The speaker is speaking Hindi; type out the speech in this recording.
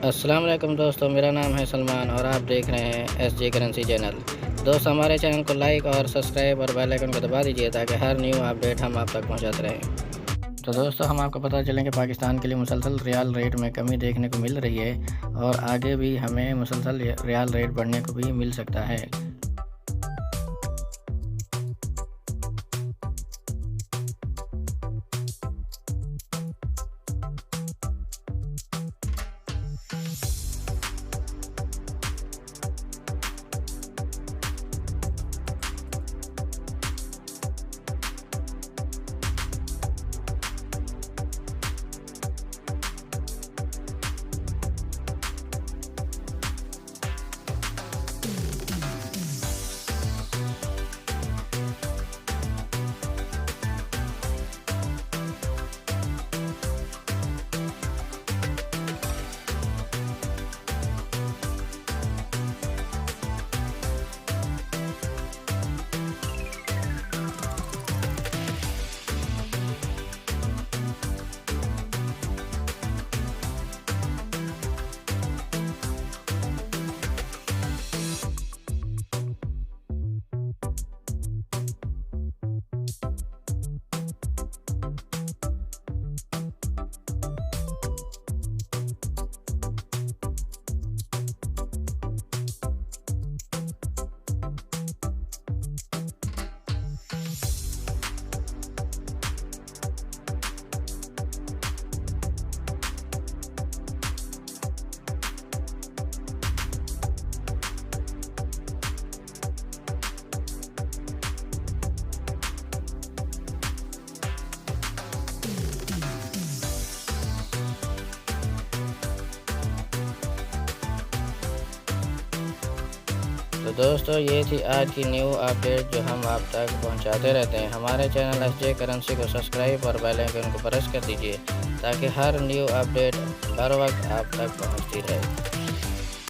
अस्सलाम वालेकुम दोस्तों, मेरा नाम है सलमान और आप देख रहे हैं एसजे करेंसी चैनल। दोस्त हमारे चैनल को लाइक और सब्सक्राइब और बेल आइकन को दबा दीजिए ताकि हर न्यू अपडेट हम आप तक पहुंचाते रहें। तो दोस्तों हम आपको पता चलें कि पाकिस्तान के लिए मुसलसल रियाल रेट में कमी देखने को मिल रही है और आगे भी हमें मुसलसल रियाल रेट बढ़ने को भी मिल सकता है। तो दोस्तों ये थी आज की न्यू अपडेट जो हम आप तक पहुंचाते रहते हैं। हमारे चैनल एसजे करेंसी को सब्सक्राइब और बेल आइकन को प्रेस कर दीजिए ताकि हर न्यू अपडेट हर वक्त आप तक पहुंचती रहे।